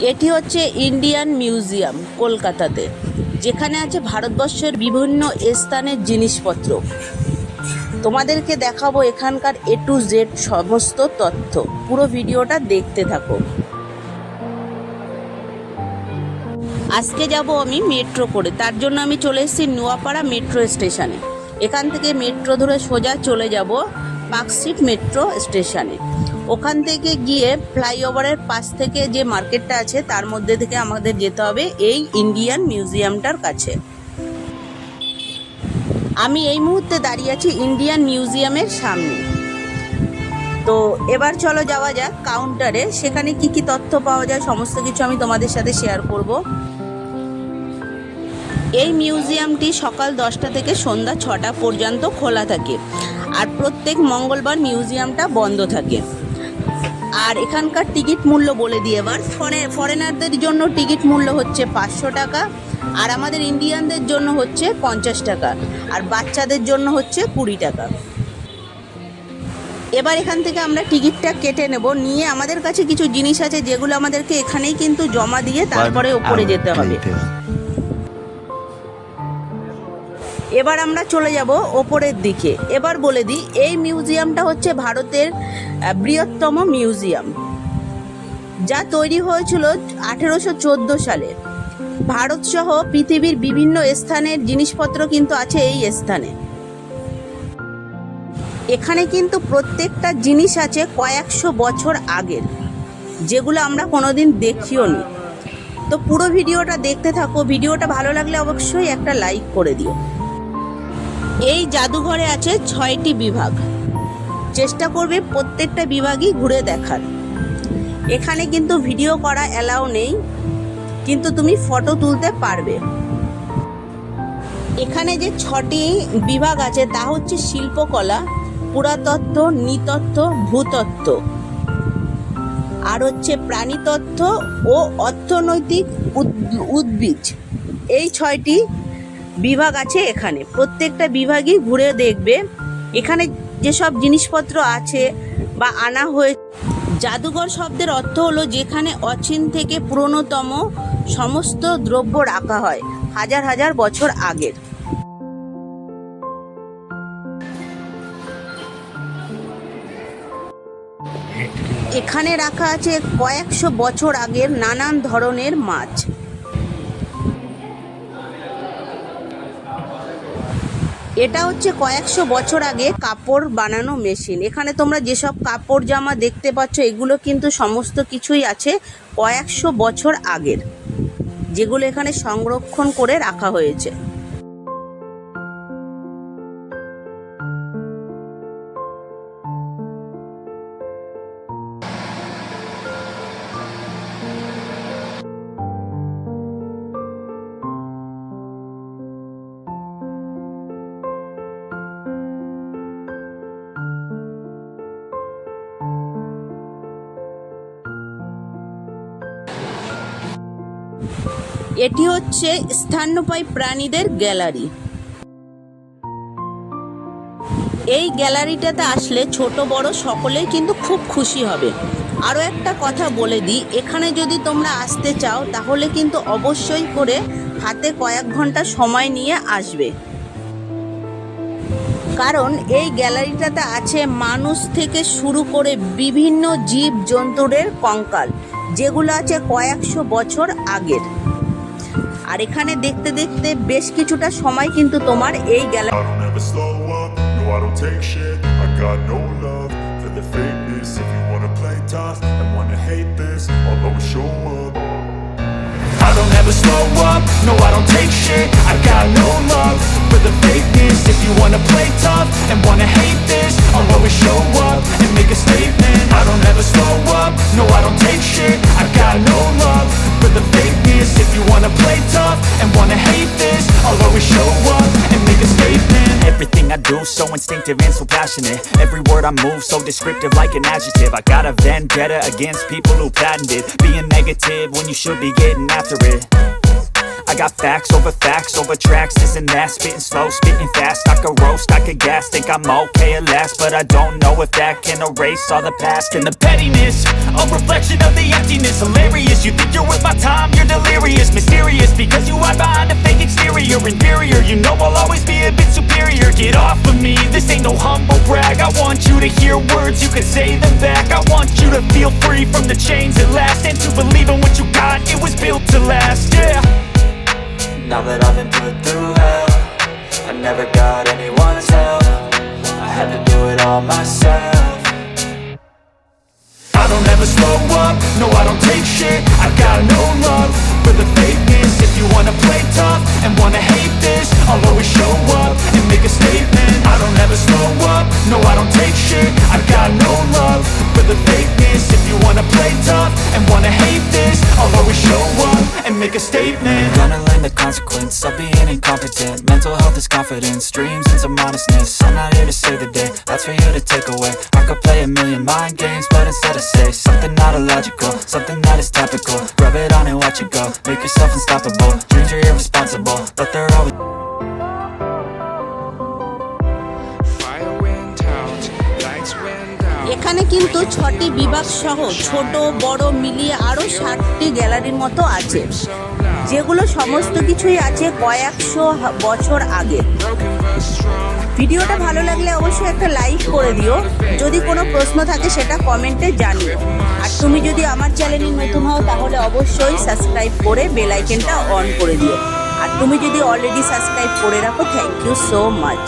এটি হচ্ছে Indian museum কলকাতাতে, যেখানে আছে ভারতবর্ষের বিভিন্ন স্থানের জিনিসপত্র। তোমাদেরকে দেখাবো এখানকার A to Z সমস্ত তথ্য। পুরো ভিডিওটা দেখতে থাকো। আজকে যাব আমি মেট্রো করে, তার জন্য আমি চলে এসেছি নোয়াপাড়া মেট্রো স্টেশনে। এখান থেকে মেট্রো ধরে সোজা চলে যাব পার্কস্ট্রিট মেট্রো স্টেশনে। ওখান থেকে গিয়ে ফ্লাইওভারের পাশ থেকে যে মার্কেটটা আছে তার মধ্যে থেকে আমাদের যেতে হবে এই ইন্ডিয়ান মিউজিয়ামটার কাছে। আমি এই মুহূর্তে দাঁড়িয়ে আছি ইন্ডিয়ান মিউজিয়ামের সামনে। তো এবার চলো যাওয়া যাক কাউন্টারে, সেখানে কি কি তথ্য পাওয়া যায় সমস্ত কিছু আমি তোমাদের সাথে শেয়ার করব। এই মিউজিয়ামটি সকাল 10টা থেকে সন্ধ্যা 6টা পর্যন্ত খোলা থাকে, আর প্রত্যেক মঙ্গলবার মিউজিয়ামটা বন্ধ থাকে। আর এখানকার টিকিট মূল্য বলে দিই এবার। ফরেনারদের জন্য টিকিট মূল্য হচ্ছে 500 টাকা, আর আমাদের ইন্ডিয়ানদের জন্য হচ্ছে 50 টাকা, আর বাচ্চাদের জন্য হচ্ছে 20 টাকা। এবার এখান থেকে আমরা টিকিটটা কেটে নেব, নিয়ে আমাদের কাছে কিছু জিনিস আছে যেগুলো আমাদেরকে এখানেই কিন্তু জমা দিয়ে তারপরে ওপরে যেতে হবে। এবার আমরা চলে যাব ওপরের দিকে। এবার বলে দিই এই মিউজিয়ামটা হচ্ছে ভারতের বৃহত্তম মিউজিয়াম, যা তৈরি হয়েছিল 1814 সালে। ভারত সহ পৃথিবীর বিভিন্ন স্থানের জিনিসপত্র কিন্তু আছে এই স্থানে। এখানে কিন্তু প্রত্যেকটা জিনিস আছে কয়েকশো বছর আগের, যেগুলো আমরা কোনোদিন দেখিও নি। তো পুরো ভিডিওটা দেখতে থাকো। ভিডিওটা ভালো লাগলে অবশ্যই একটা লাইক করে দিও। এই জাদুঘরে আছে 6টি বিভাগ। চেষ্টা করবে প্রত্যেকটা বিভাগই ঘুরে দেখার। এখানে কিন্তু ভিডিও করা অ্যালাউ নেই, কিন্তু তুমি ফটো তুলতে পারবে। এখানে যে 6টি বিভাগ আছে তা হচ্ছে শিল্পকলা, পুরাতত্ত্ব, নৃতত্ত্ব, ভূতত্ত্ব, আর হচ্ছে প্রাণীতত্ত্ব ও অর্থনৈতিক উদ্ভিদ। এই 6টি বিভাগ আছে এখানে। প্রত্যেকটা বিভাগই ঘুরে দেখবে। এখানে যেসব জিনিসপত্র আছে বা আনা হয়ে, জাদুঘর শব্দের অর্থ হলো যেখানে অচিন থেকে পুরনোতম সমস্ত দ্রব্য রাখা হয় হাজার হাজার বছর আগের। এখানে রাখা আছে কয়েকশো বছর আগের নানান ধরনের মাছ। এটা হচ্ছে কয়েকশো বছর আগে কাপড় বানানো মেশিন। এখানে তোমরা যেসব কাপড় জামা দেখতে পাচ্ছ এগুলো কিন্তু সমস্ত কিছুই আছে কয়েকশো বছর আগের, যেগুলো এখানে সংরক্ষণ করে রাখা হয়েছে। এটি হচ্ছে স্তন্যপায়ী প্রাণীদের গ্যালারি। এই গ্যালারিটাতে আসলে ছোট বড় সকলেই কিন্তু খুব খুশি হবে। আরও একটা কথা বলে দিই, এখানে যদি তোমরা আসতে চাও তাহলে কিন্তু অবশ্যই করে হাতে কয়েক ঘন্টা সময় নিয়ে আসবে, কারণ এই গ্যালারিটাতে আছে মানুষ থেকে শুরু করে বিভিন্ন জীব জন্তুদের কঙ্কাল, যেগুলো আছে কয়েকশো বছর আগের। আর এখানে দেখতে দেখতে বেশ কিছুটা সময় কিন্তু তোমার এই gallery. I don't ever slow up, no I don't take shit. I got no love for the fakeness. If you wanna play tough and wanna hate this, I'll always show up and make a statement. I don't ever slow up, no I don't take shit. I got no love for the fakeness. If you wanna play tough and wanna hate this, I'll always show up and make a statement. Everything I do so instinctive and so passionate. Every word I move so descriptive like an adjective. I got a vendetta against people who patented being negative when you should be getting after it. I got facts over tracks, this and that. Spitting slow, spitting fast, I could roast, I could gas. Think I'm okay at last, but I don't know if that can erase all the past. And the pettiness, a reflection of the emptiness. Hilarious, you think you're worth my time, you're delirious. Mysterious, because you hide behind a fake exterior. Inferior, you know I'll always be a bit superior. Get off of me, this ain't no humble brag. I want you to hear words, you can say them back. I want you to feel free from the chains at last, and to believe in what you got, it was built to last, yeah. Now that I've been put through hell, I never got anyone's help, I had to do it all myself. I don't ever slow up, no I don't take shit. I got no love for the fakeness. If you wanna play tough and wanna hate this, I'll always show up and make a statement. I don't ever slow up, no I don't take shit. I got no love for the fakeness. If you wanna play tough and wanna hate this, I'll always show up and make a statement. Gonna learn the consequence of being incompetent. Mental health is confidence, dreams and some honestness. I'm not here to save the day, that's for you to take away. I could play a million mind games, but instead I say something not illogical, something that is topical. Rub it on and watch it go, make yourself unstoppable. Dreams are irresponsible, but they're always Fire went out, lights went out. এখানে কিন্তু 6টি বিভাগ সহ ছোট বড় মিলিয়ে আরও 60টি গ্যালারির মতো আছে, যেগুলো সমস্ত কিছুই আছে কয়েকশো বছর আগে। ভিডিওটা ভালো লাগলে অবশ্যই একটা লাইক করে দিও, যদি কোনো প্রশ্ন থাকে সেটা কমেন্টে জানিও। আর তুমি যদি আমার চ্যানেলে নতুন হও তাহলে অবশ্যই সাবস্ক্রাইব করে বেল আইকনটা অন করে দিও। আর তুমি যদি অলরেডি সাবস্ক্রাইব করে রাখো, থ্যাংক ইউ সো মাচ।